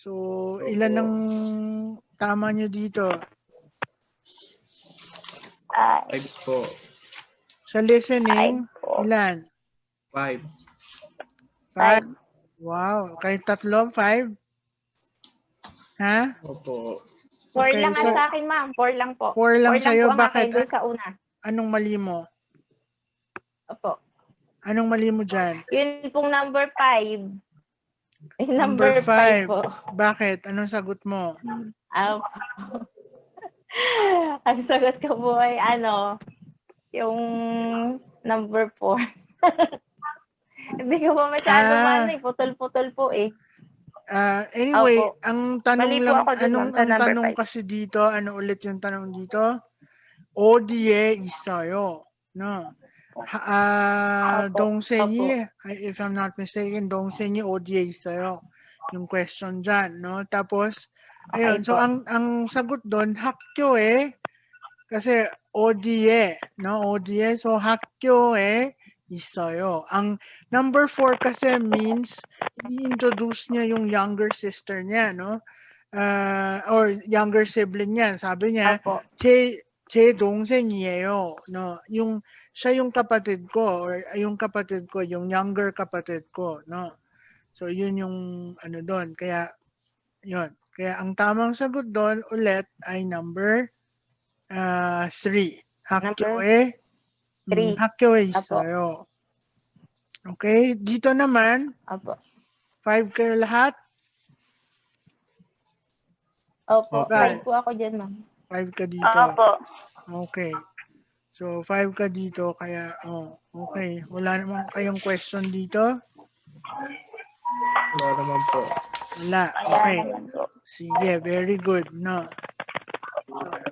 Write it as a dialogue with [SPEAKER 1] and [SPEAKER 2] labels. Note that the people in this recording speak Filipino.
[SPEAKER 1] So, ilan ang tama nyo dito?
[SPEAKER 2] 5 po.
[SPEAKER 1] Sa listening,
[SPEAKER 3] 5 po.
[SPEAKER 1] ilan?
[SPEAKER 2] 5.
[SPEAKER 1] 5. Wow. Kayo tatlo, 5? Ha?
[SPEAKER 2] Opo.
[SPEAKER 3] 4
[SPEAKER 1] Okay,
[SPEAKER 3] lang
[SPEAKER 1] so
[SPEAKER 3] ang sa akin, ma'am. 4 lang po.
[SPEAKER 1] 4 lang
[SPEAKER 3] 4 lang
[SPEAKER 1] sa'yo.
[SPEAKER 3] po ang
[SPEAKER 1] Bakit?
[SPEAKER 3] akin dun sa una.
[SPEAKER 1] Anong mali mo?
[SPEAKER 3] Opo.
[SPEAKER 1] Anong mali mo dyan?
[SPEAKER 3] Yun pong number 5.
[SPEAKER 1] Number
[SPEAKER 3] Number 5
[SPEAKER 1] 5.
[SPEAKER 3] po.
[SPEAKER 1] Bakit? Anong sagot mo?
[SPEAKER 3] Ang sagot ko po ay yung number 4. Hindi ko pa masyado putol-putol po eh.
[SPEAKER 1] Anyway,
[SPEAKER 3] Opo.
[SPEAKER 1] ang tanong
[SPEAKER 3] Mali po
[SPEAKER 1] lang,
[SPEAKER 3] ako dun, ma'am, sa
[SPEAKER 1] ang
[SPEAKER 3] number
[SPEAKER 1] tanong
[SPEAKER 3] 5.
[SPEAKER 1] kasi dito, ano ulit yung tanong dito? 어디에 있어요? No.
[SPEAKER 3] Opo.
[SPEAKER 1] 동생이, if I'm not mistaken, 동생이 어디에 있어요? Yung question dyan, no? Tapos,
[SPEAKER 3] Okay
[SPEAKER 1] ayun, so
[SPEAKER 3] po.
[SPEAKER 1] ang sagot doon, 학교에, kasi 어디에, no? 어디에, so 학교에 있어요. Ang number 4 kasi means, i-introduce niya yung younger sister niya, no? Or younger sibling niya. Sabi niya,
[SPEAKER 3] Opo.
[SPEAKER 1] 제 동생이에요. No, siya yung kapatid ko or yung kapatid ko, yung younger kapatid ko, no. So yun yung ano doon. Kaya yun. Kaya ang tamang sagot doon ulit ay number 3. 학교에
[SPEAKER 3] 3.
[SPEAKER 1] 학교에
[SPEAKER 3] Apo.
[SPEAKER 1] 있어요. Okay, dito naman
[SPEAKER 3] Opo.
[SPEAKER 1] 5 kayo lahat.
[SPEAKER 3] Opo.
[SPEAKER 1] Okay.
[SPEAKER 3] 5 po ako dyan, ma'am.
[SPEAKER 1] 5 ka dito.
[SPEAKER 3] Opo.
[SPEAKER 1] Okay. So, 5 ka dito, kaya, okay. Wala naman kayong question dito?
[SPEAKER 2] Wala naman po.
[SPEAKER 1] Wala.
[SPEAKER 3] Ayan
[SPEAKER 1] Okay.
[SPEAKER 3] naman po.
[SPEAKER 1] Sige, very good. No. So,